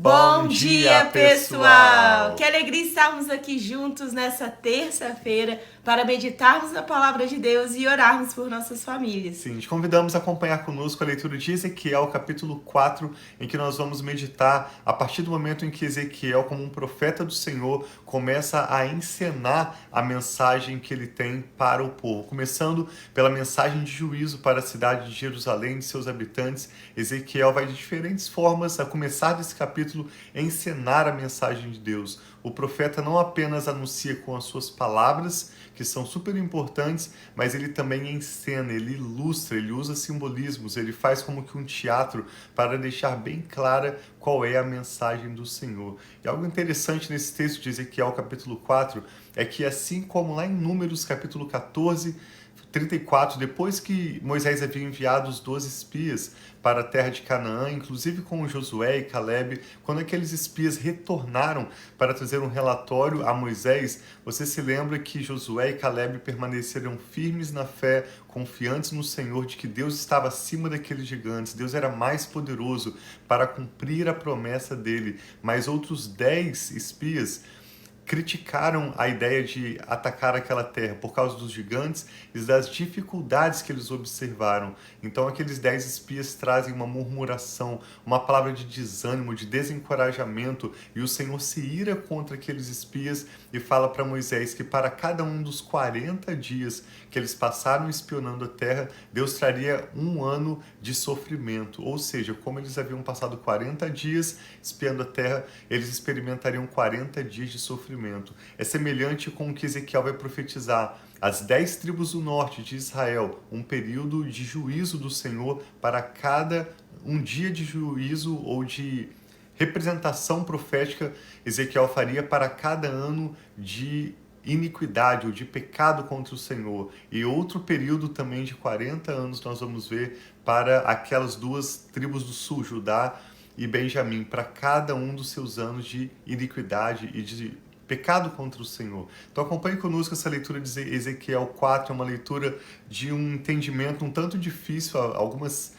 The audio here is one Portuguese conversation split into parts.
Bom dia, pessoal! Que alegria estarmos aqui juntos nessa terça-feira para meditarmos na palavra de Deus e orarmos por nossas famílias. Sim, te convidamos a acompanhar conosco a leitura de Ezequiel, capítulo 4, em que nós vamos meditar a partir do momento em que Ezequiel, como um profeta do Senhor, começa a encenar a mensagem que ele tem para o povo. Começando pela mensagem de juízo para a cidade de Jerusalém e de seus habitantes, Ezequiel vai de diferentes formas, a começar desse capítulo, encenar a mensagem de Deus. O profeta não apenas anuncia com as suas palavras, que são super importantes, mas ele também encena, ele ilustra, ele usa simbolismos, ele faz como que um teatro para deixar bem clara qual é a mensagem do Senhor. E algo interessante nesse texto de Ezequiel capítulo 4 é que, assim como lá em Números capítulo 14, 34, depois que Moisés havia enviado os 12 espias para a terra de Canaã, inclusive com Josué e Caleb, quando aqueles espias retornaram para trazer um relatório a Moisés, você se lembra que Josué e Caleb permaneceram firmes na fé, confiantes no Senhor de que Deus estava acima daqueles gigantes, Deus era mais poderoso para cumprir a promessa dele, mas outros 10 espias criticaram a ideia de atacar aquela terra por causa dos gigantes e das dificuldades que eles observaram. Então aqueles 10 espias trazem uma murmuração, uma palavra de desânimo, de desencorajamento, e o Senhor se ira contra aqueles espias e fala para Moisés que para cada um dos 40 dias que eles passaram espionando a terra, Deus traria um ano de sofrimento. Ou seja, como eles haviam passado 40 dias espiando a terra, eles experimentariam 40 dias de sofrimento. É semelhante com o que Ezequiel vai profetizar. As 10 tribos do norte de Israel, um período de juízo do Senhor para cada um dia de juízo ou de representação profética Ezequiel faria para cada ano de iniquidade ou de pecado contra o Senhor. E outro período também de 40 anos nós vamos ver para aquelas duas tribos do sul, Judá e Benjamim, para cada um dos seus anos de iniquidade e de pecado contra o Senhor. Então acompanhe conosco essa leitura de Ezequiel 4, é uma leitura de um entendimento um tanto difícil, algumas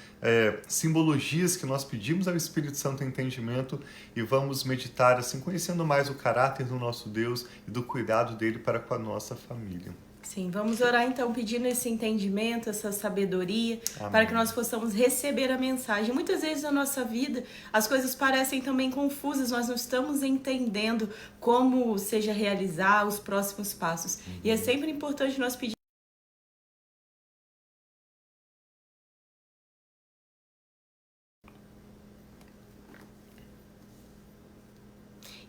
simbologias que nós pedimos ao Espírito Santo entendimento, e vamos meditar assim, conhecendo mais o caráter do nosso Deus e do cuidado dele para com a nossa família. Sim, vamos orar então pedindo esse entendimento, essa sabedoria, Amém. Para que nós possamos receber a mensagem. Muitas vezes na nossa vida as coisas parecem também confusas, nós não estamos entendendo como seja realizar os próximos passos. E é sempre importante nós pedir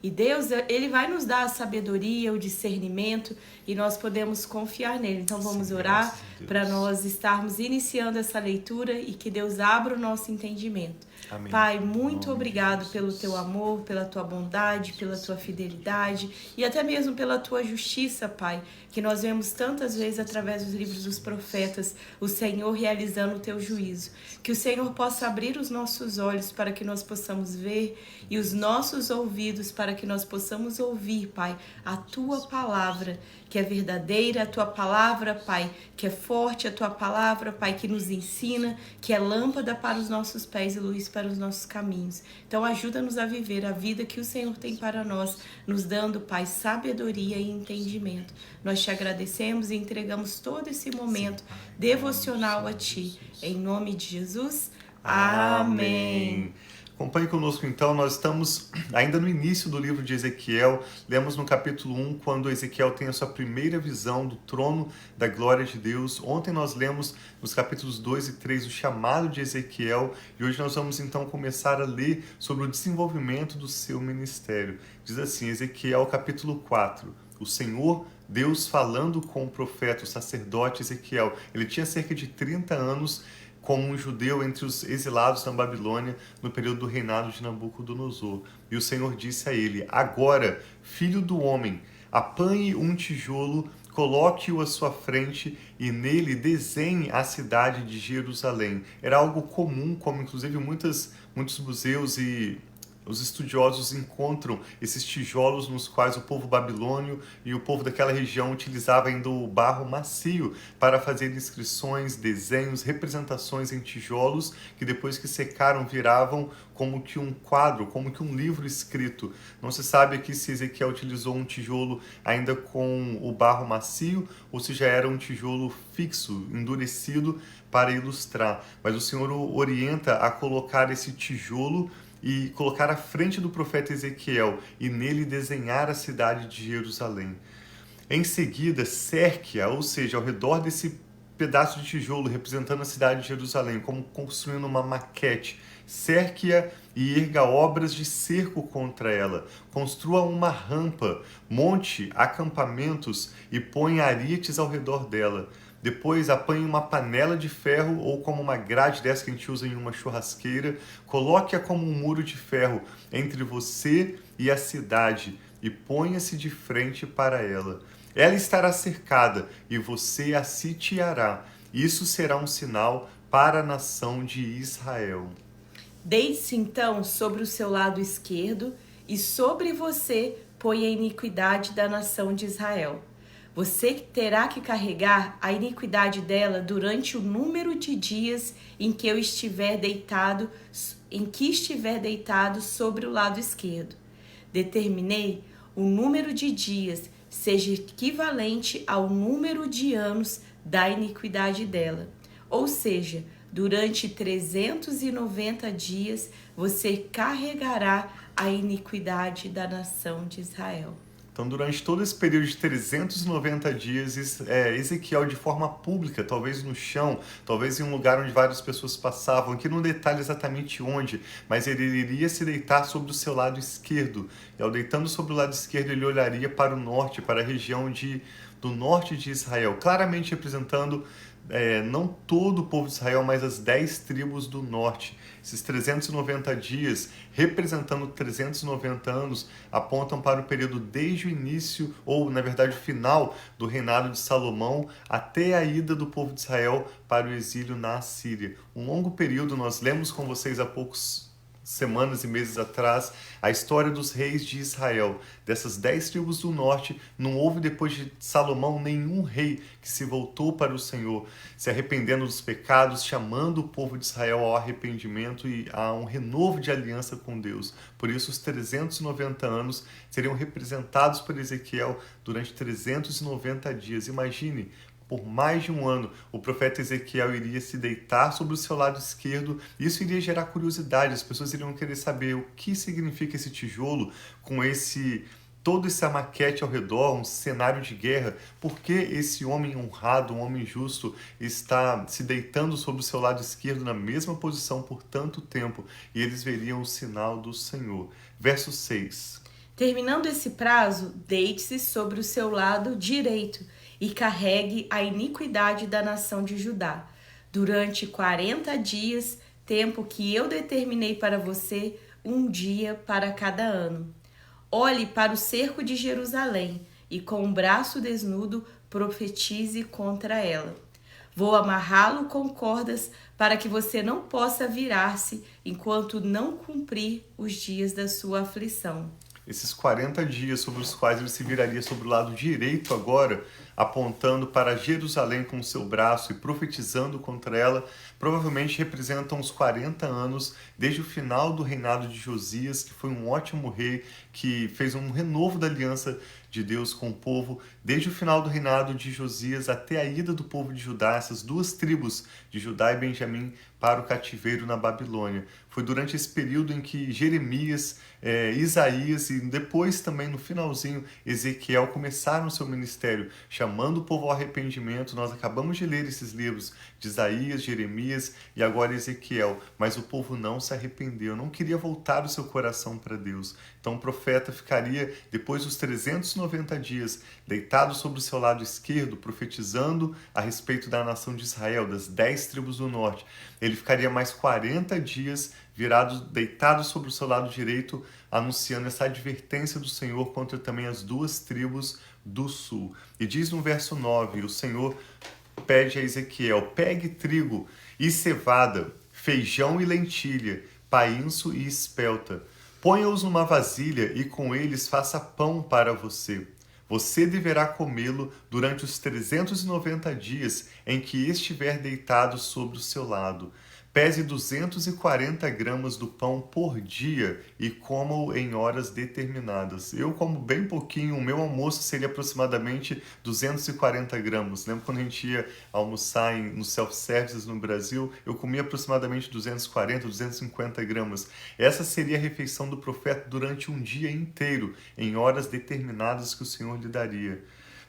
E Deus, Ele vai nos dar a sabedoria, o discernimento, e nós podemos confiar nele. Então vamos orar para nós estarmos iniciando essa leitura e que Deus abra o nosso entendimento. Amém. Pai, muito obrigado pelo teu amor, pela tua bondade, pela tua fidelidade e até mesmo pela tua justiça, Pai, que nós vemos tantas vezes através dos livros dos profetas, o Senhor realizando o teu juízo. Que o Senhor possa abrir os nossos olhos para que nós possamos ver e os nossos ouvidos para que nós possamos ouvir, Pai, a tua palavra, que é verdadeira, a tua palavra, Pai, que é forte, a tua palavra, Pai, que nos ensina, que é lâmpada para os nossos pés e luz para os nossos caminhos. Então ajuda-nos a viver a vida que o Senhor tem para nós, nos dando, Pai, sabedoria e entendimento. Nós te agradecemos e entregamos todo esse momento devocional a Ti. Em nome de Jesus, amém. Acompanhe conosco então, nós estamos ainda no início do livro de Ezequiel, lemos no capítulo 1, quando Ezequiel tem a sua primeira visão do trono da glória de Deus. Ontem nós lemos nos capítulos 2 e 3 o chamado de Ezequiel, e hoje nós vamos então começar a ler sobre o desenvolvimento do seu ministério. Diz assim, Ezequiel capítulo 4, o Senhor Deus falando com o profeta, o sacerdote Ezequiel. Ele tinha cerca de 30 anos como um judeu entre os exilados na Babilônia no período do reinado de Nabucodonosor. E o Senhor disse a ele, agora, filho do homem, apanhe um tijolo, coloque-o à sua frente e nele desenhe a cidade de Jerusalém. Era algo comum, como inclusive muitos museus e Os estudiosos encontram esses tijolos nos quais o povo babilônio e o povo daquela região utilizava ainda o barro macio para fazer inscrições, desenhos, representações em tijolos que depois que secaram viravam como que um quadro, como que um livro escrito. Não se sabe aqui se Ezequiel utilizou um tijolo ainda com o barro macio ou se já era um tijolo fixo, endurecido para ilustrar. Mas o Senhor o orienta a colocar esse tijolo e colocar à frente do profeta Ezequiel e nele desenhar a cidade de Jerusalém. Em seguida, cerque-a, ou seja, ao redor desse pedaço de tijolo representando a cidade de Jerusalém, como construindo uma maquete. Cerque-a e erga obras de cerco contra ela. Construa uma rampa, monte acampamentos e ponha arietes ao redor dela. Depois apanhe uma panela de ferro ou como uma grade dessa que a gente usa em uma churrasqueira, coloque-a como um muro de ferro entre você e a cidade e ponha-se de frente para ela. Ela estará cercada e você a sitiará. Isso será um sinal para a nação de Israel. Deite-se então sobre o seu lado esquerdo e sobre você põe a iniquidade da nação de Israel. Você terá que carregar a iniquidade dela durante o número de dias em que estiver deitado sobre o lado esquerdo. Determinei o número de dias seja equivalente ao número de anos da iniquidade dela. Ou seja, durante 390 dias você carregará a iniquidade da nação de Israel. Então, durante todo esse período de 390 dias, Ezequiel, de forma pública, talvez no chão, talvez em um lugar onde várias pessoas passavam, aqui não detalhe exatamente onde, mas ele iria se deitar sobre o seu lado esquerdo. E ao deitando sobre o lado esquerdo, ele olharia para o norte, para a região do norte de Israel, claramente representando não todo o povo de Israel, mas as 10 tribos do norte. Esses 390 dias, representando 390 anos, apontam para o período desde o início, ou na verdade o final, do reinado de Salomão, até a ida do povo de Israel para o exílio na Assíria. Um longo período, nós lemos com vocês há poucos semanas e meses atrás, a história dos reis de Israel. Dessas 10 tribos do norte, não houve depois de Salomão nenhum rei que se voltou para o Senhor, se arrependendo dos pecados, chamando o povo de Israel ao arrependimento e a um renovo de aliança com Deus. Por isso, os 390 anos seriam representados por Ezequiel durante 390 dias. Imagine, por mais de um ano, o profeta Ezequiel iria se deitar sobre o seu lado esquerdo. Isso iria gerar curiosidade, as pessoas iriam querer saber o que significa esse tijolo com toda essa maquete ao redor, um cenário de guerra. Por que esse homem honrado, um homem justo, está se deitando sobre o seu lado esquerdo na mesma posição por tanto tempo? E eles veriam o sinal do Senhor. Verso 6. Terminando esse prazo, deite-se sobre o seu lado direito e carregue a iniquidade da nação de Judá. Durante 40 dias, tempo que eu determinei para você, um dia para cada ano. Olhe para o cerco de Jerusalém e com o braço desnudo profetize contra ela. Vou amarrá-lo com cordas para que você não possa virar-se enquanto não cumprir os dias da sua aflição. Esses 40 dias sobre os quais ele se viraria sobre o lado direito agora, apontando para Jerusalém com o seu braço e profetizando contra ela, provavelmente representam os 40 anos desde o final do reinado de Josias, que foi um ótimo rei, que fez um renovo da aliança de Deus com o povo, desde o final do reinado de Josias até a ida do povo de Judá, essas duas tribos de Judá e Benjamim, para o cativeiro na Babilônia. Foi durante esse período em que Jeremias, Isaías e depois também no finalzinho Ezequiel começaram o seu ministério, chamando o povo ao arrependimento. Nós acabamos de ler esses livros de Isaías, Jeremias e agora Ezequiel, mas o povo não se arrependeu, não queria voltar o seu coração para Deus. Então o profeta ficaria, depois dos 390 dias, deitado sobre o seu lado esquerdo, profetizando a respeito da nação de Israel, das 10 tribos do norte. Ele ficaria mais 40 dias deitado sobre o seu lado direito, anunciando essa advertência do Senhor contra também as duas tribos do sul. E diz no verso 9, o Senhor pede a Ezequiel: pegue trigo e cevada, feijão e lentilha, painço e espelta. Ponha-os numa vasilha e com eles faça pão para você. Você deverá comê-lo durante os 390 dias em que estiver deitado sobre o seu lado. Pese 240 gramas do pão por dia e coma-o em horas determinadas. Eu como bem pouquinho, o meu almoço seria aproximadamente 240 gramas. Lembra quando a gente ia almoçar no self-service no Brasil? Eu comia aproximadamente 240, 250 gramas. Essa seria a refeição do profeta durante um dia inteiro, em horas determinadas que o Senhor lhe daria.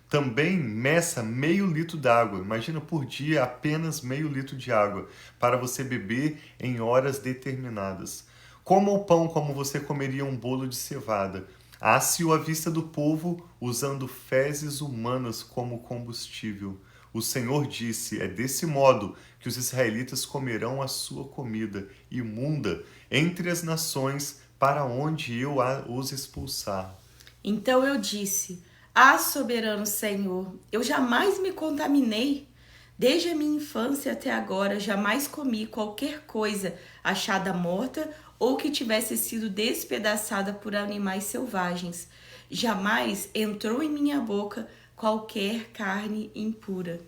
Também meça meio litro d'água, imagina por dia apenas meio litro de água, para você beber em horas determinadas. Coma o pão como você comeria um bolo de cevada. Asse-o à vista do povo, usando fezes humanas como combustível. O Senhor disse, é desse modo que os israelitas comerão a sua comida imunda entre as nações para onde eu os expulsar. Então eu disse: Ah, soberano Senhor, eu jamais me contaminei. Desde a minha infância até agora, jamais comi qualquer coisa achada morta ou que tivesse sido despedaçada por animais selvagens. Jamais entrou em minha boca qualquer carne impura.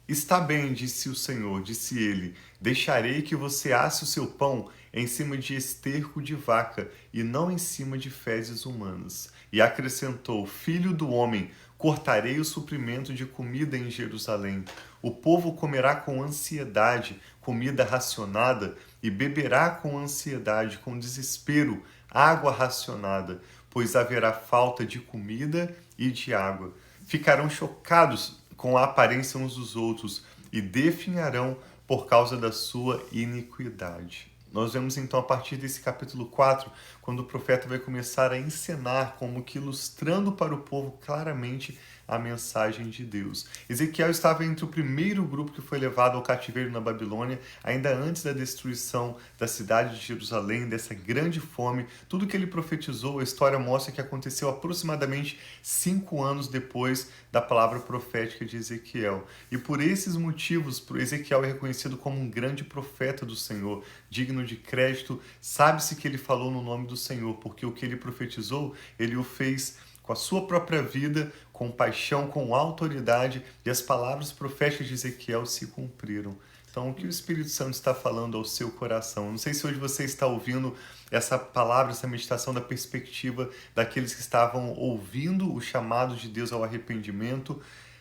Está bem, disse o Senhor, disse ele, deixarei que você asse o seu pão em cima de esterco de vaca e não em cima de fezes humanas. E acrescentou, filho do homem, cortarei o suprimento de comida em Jerusalém. O povo comerá com ansiedade comida racionada e beberá com ansiedade, com desespero, água racionada, pois haverá falta de comida e de água. Ficarão chocados com a aparência uns dos outros e definharão por causa da sua iniquidade. Nós vemos então a partir desse capítulo 4, quando o profeta vai começar a encenar, como que ilustrando para o povo claramente a mensagem de Deus. Ezequiel estava entre o primeiro grupo que foi levado ao cativeiro na Babilônia, ainda antes da destruição da cidade de Jerusalém, dessa grande fome. Tudo que ele profetizou, a história mostra que aconteceu aproximadamente 5 anos depois da palavra profética de Ezequiel. E por esses motivos, Ezequiel é reconhecido como um grande profeta do Senhor, digno de crédito. Sabe-se que ele falou no nome do Senhor, porque o que ele profetizou, ele o fez com a sua própria vida, com paixão, com autoridade, e as palavras proféticas de Ezequiel se cumpriram. Então, o que o Espírito Santo está falando ao seu coração? Não sei se hoje você está ouvindo essa palavra, essa meditação da perspectiva daqueles que estavam ouvindo o chamado de Deus ao arrependimento.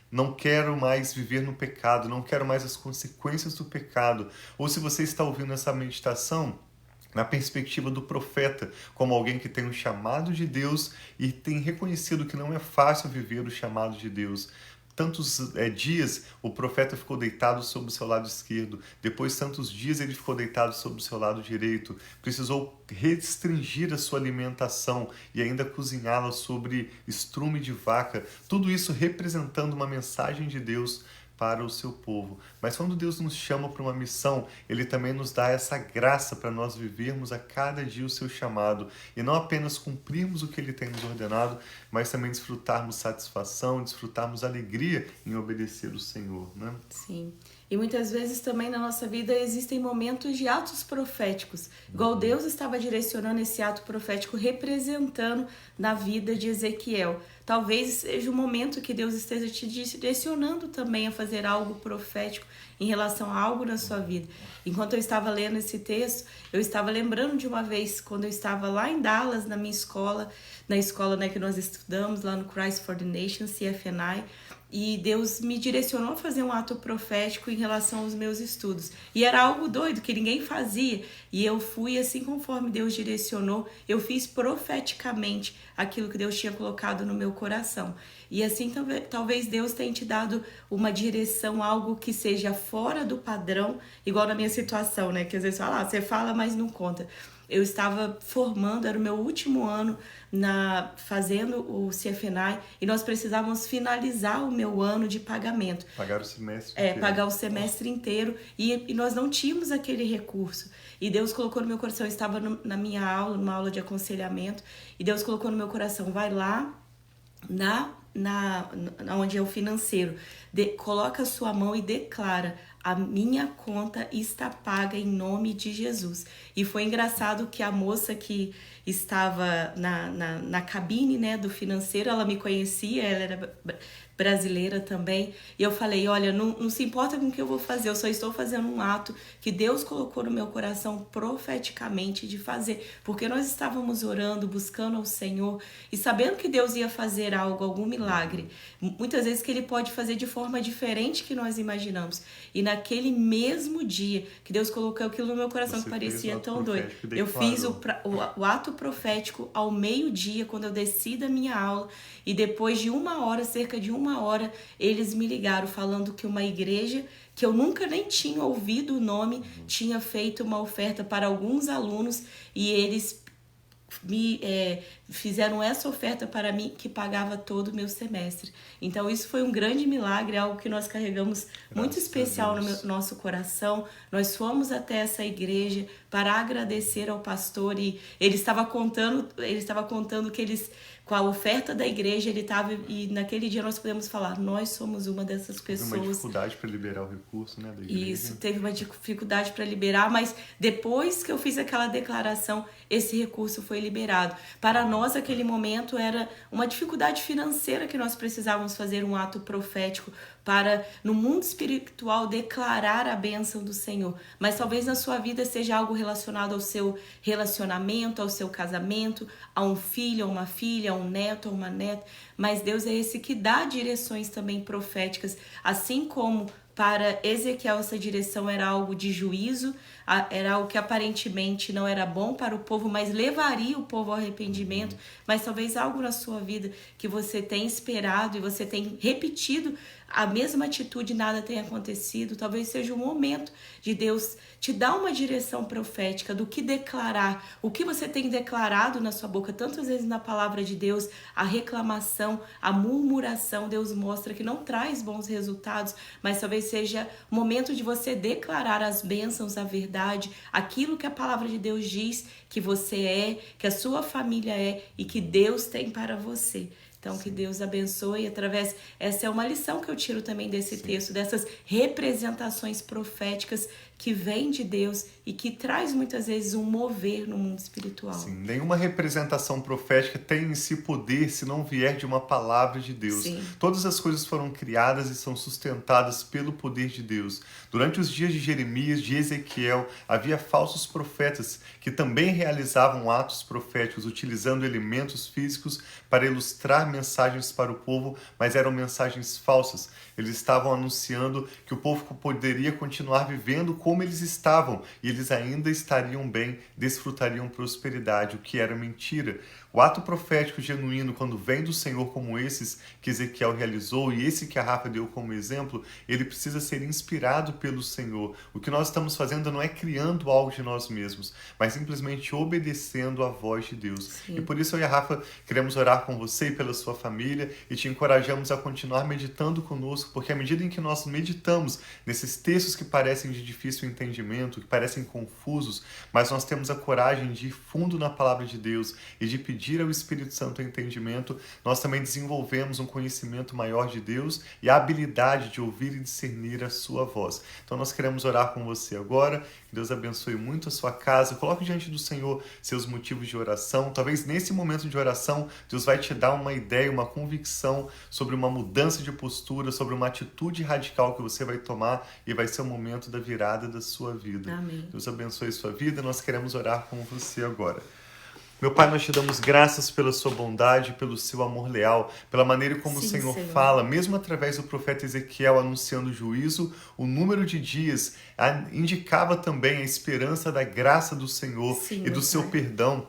Não quero mais viver no pecado, não quero mais as consequências do pecado. Ou se você está ouvindo essa meditação na perspectiva do profeta, como alguém que tem um chamado de Deus e tem reconhecido que não é fácil viver o chamado de Deus. Tantos dias o profeta ficou deitado sobre o seu lado esquerdo, depois tantos dias ele ficou deitado sobre o seu lado direito, precisou restringir a sua alimentação e ainda cozinhá-la sobre estrume de vaca, tudo isso representando uma mensagem de Deus para o seu povo. Mas quando Deus nos chama para uma missão, Ele também nos dá essa graça para nós vivermos a cada dia o seu chamado e não apenas cumprirmos o que Ele tem nos ordenado, mas também desfrutarmos satisfação, desfrutarmos alegria em obedecer o Senhor, né? Sim. E muitas vezes também na nossa vida existem momentos de atos proféticos. Igual Deus estava direcionando esse ato profético, representando na vida de Ezequiel. Talvez seja um momento que Deus esteja te direcionando também a fazer algo profético em relação a algo na sua vida. Enquanto eu estava lendo esse texto, eu estava lembrando de uma vez, quando eu estava lá em Dallas, na minha escola, na escola, né, que nós estudamos, lá no Christ for the Nations, CFNI, e Deus me direcionou a fazer um ato profético em relação aos meus estudos. E era algo doido, que ninguém fazia. E eu fui assim conforme Deus direcionou. Eu fiz profeticamente aquilo que Deus tinha colocado no meu coração. E assim talvez Deus tenha te dado uma direção, algo que seja fora do padrão, igual na minha situação, né? Que às vezes fala, você fala, mas não conta. Eu estava formando, era o meu último ano fazendo o CFNI e nós precisávamos finalizar o meu ano de pagamento. Pagar o semestre inteiro. Pagar o semestre inteiro e nós não tínhamos aquele recurso. E Deus colocou no meu coração, eu estava na minha aula, numa aula de aconselhamento, e Deus colocou no meu coração, vai lá onde é o financeiro, coloca a sua mão e declara, a minha conta está paga em nome de Jesus. E foi engraçado que a moça que estava na cabine, né, do financeiro, ela me conhecia, ela era brasileira também, e eu falei, olha, não se importa com o que eu vou fazer, eu só estou fazendo um ato que Deus colocou no meu coração profeticamente de fazer, porque nós estávamos orando, buscando ao Senhor, e sabendo que Deus ia fazer algo, algum milagre, muitas vezes que Ele pode fazer de forma diferente que nós imaginamos, e naquele mesmo dia que Deus colocou aquilo no meu coração, que parecia tão doido, eu fiz o ato profético ao meio-dia, quando eu desci da minha aula, e depois de cerca de uma hora, eles me ligaram falando que uma igreja que eu nunca nem tinha ouvido o nome tinha feito uma oferta para alguns alunos e eles me fizeram essa oferta para mim que pagava todo o meu semestre. Então isso foi um grande milagre, algo que nós carregamos muito especial no nosso coração. Nós fomos até essa igreja para agradecer ao pastor e ele estava contando que eles, com a oferta da igreja, ele estava, e naquele dia nós podemos falar, nós somos uma dessas pessoas. Teve uma dificuldade para liberar o recurso, né, da igreja. Isso, teve uma dificuldade para liberar, mas depois que eu fiz aquela declaração, esse recurso foi liberado. Para nós, aquele momento era uma dificuldade financeira que nós precisávamos fazer um ato profético para, no mundo espiritual, declarar a bênção do Senhor. Mas talvez na sua vida seja algo relacionado ao seu relacionamento, ao seu casamento, a um filho, a uma filha, a um neto, a uma neta. Mas Deus é esse que dá direções também proféticas, assim como para Ezequiel essa direção era algo de juízo, era algo que aparentemente não era bom para o povo, mas levaria o povo ao arrependimento. Mas talvez algo na sua vida que você tem esperado e você tem repetido a mesma atitude, nada tenha acontecido. Talvez seja o momento de Deus te dar uma direção profética do que declarar, o que você tem declarado na sua boca, tantas vezes na palavra de Deus, a reclamação, a murmuração, Deus mostra que não traz bons resultados, mas talvez seja o momento de você declarar as bênçãos, a verdade, aquilo que a palavra de Deus diz que você é, que a sua família é e que Deus tem para você. Então, que Deus abençoe através... Essa é uma lição que eu tiro também desse texto, dessas representações proféticas que vêm de Deus e que traz muitas vezes um mover no mundo espiritual. Sim, nenhuma representação profética tem em si poder se não vier de uma palavra de Deus. Sim. Todas as coisas foram criadas e são sustentadas pelo poder de Deus. Durante os dias de Jeremias, de Ezequiel, havia falsos profetas que também realizavam atos proféticos, utilizando elementos físicos para ilustrar mensagens para o povo, mas eram mensagens falsas. Eles estavam anunciando que o povo poderia continuar vivendo como eles estavam e eles ainda estariam bem, desfrutariam prosperidade, o que era mentira. O ato profético genuíno, quando vem do Senhor como esses que Ezequiel realizou e esse que a Rafa deu como exemplo, ele precisa ser inspirado pelo Senhor. O que nós estamos fazendo não é criando algo de nós mesmos, mas simplesmente obedecendo à voz de Deus. Sim. E por isso eu e a Rafa queremos orar com você e pela sua família e te encorajamos a continuar meditando conosco, porque à medida em que nós meditamos nesses textos que parecem de difícil entendimento, que parecem confusos, mas nós temos a coragem de ir fundo na palavra de Deus e de pedir ao Espírito Santo o entendimento, nós também desenvolvemos um conhecimento maior de Deus e a habilidade de ouvir e discernir a sua voz. Então nós queremos orar com você agora, que Deus abençoe muito a sua casa, coloque diante do Senhor seus motivos de oração, talvez nesse momento de oração Deus vai te dar uma ideia, uma convicção sobre uma mudança de postura, sobre uma atitude radical que você vai tomar e vai ser o momento da virada da sua vida. Amém. Deus abençoe a sua vida, nós queremos orar com você agora. Meu Pai, nós te damos graças pela sua bondade, pelo seu amor leal, pela maneira como o Senhor fala, mesmo através do profeta Ezequiel anunciando o juízo, o número de dias indicava também a esperança da graça do Senhor e do seu perdão,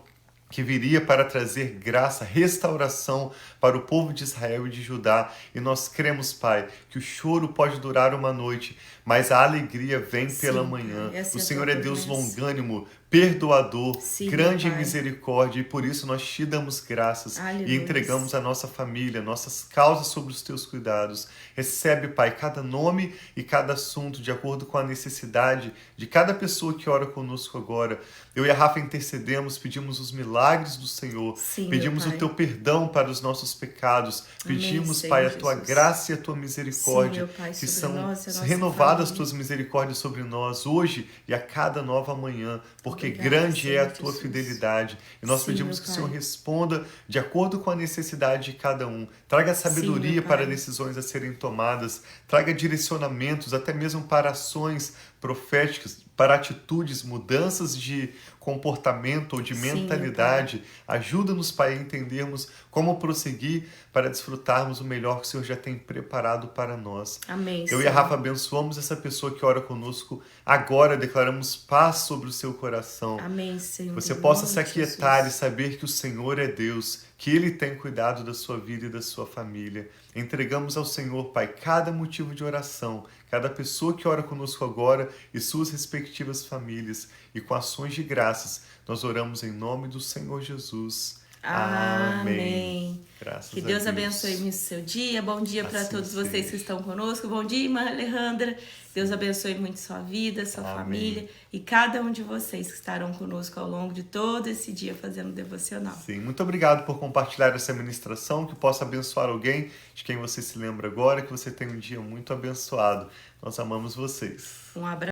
que viria para trazer graça, restauração para o povo de Israel e de Judá. E nós cremos, Pai, que o choro pode durar uma noite, mas a alegria vem pela manhã. O Senhor é Deus longânimo, perdoador, grande em misericórdia, e por isso nós te damos graças. Aleluia. E entregamos a nossa família, nossas causas sobre os teus cuidados. Recebe, Pai, cada nome e cada assunto de acordo com a necessidade de cada pessoa que ora conosco agora. Eu e a Rafa intercedemos, pedimos os milagres, milagres do Senhor. Sim, Pedimos meu o Pai. Teu perdão para os nossos pecados. Amém, Pedimos, Senhor Pai, a Tua Jesus. graça e a Tua Sim, misericórdia, meu Pai, que sobre são nós e a nossa renovadas as família. Tuas misericórdias sobre nós hoje e a cada nova manhã, porque Obrigada, grande é a Senhor Tua Jesus. fidelidade. E nós Sim, pedimos meu que o Senhor Pai. responda de acordo com a necessidade de cada um. Traga Sim, sabedoria meu para Pai. decisões a serem tomadas. Traga direcionamentos, até mesmo para ações proféticas, para atitudes, mudanças de comportamento ou de Sim, meu Pai. mentalidade. Ajuda-nos, Pai, a entendermos como prosseguir para desfrutarmos o melhor que o Senhor já tem preparado para nós. Amém, Eu e a Senhor. Rafa abençoamos essa pessoa que ora conosco agora, declaramos paz sobre o seu coração. Amém, Senhor. Você Em possa nome se de aquietar e Jesus. saber que o Senhor é Deus, que Ele tem cuidado da sua vida e da sua família. Entregamos ao Senhor, Pai, cada motivo de oração, cada pessoa que ora conosco agora e suas respectivas famílias. E com ações de graças, nós oramos em nome do Senhor Jesus. Amém. Graças Que a Deus Deus. abençoe o seu dia. Bom dia para Assim todos vocês seja. que estão conosco. Bom dia, irmã Alejandra. Deus abençoe muito sua vida, sua Amém. família e cada um de vocês que estarão conosco ao longo de todo esse dia fazendo devocional. Sim, muito obrigado por compartilhar essa ministração, que possa abençoar alguém de quem você se lembra agora, que você tenha um dia muito abençoado. Nós amamos vocês. Um abraço.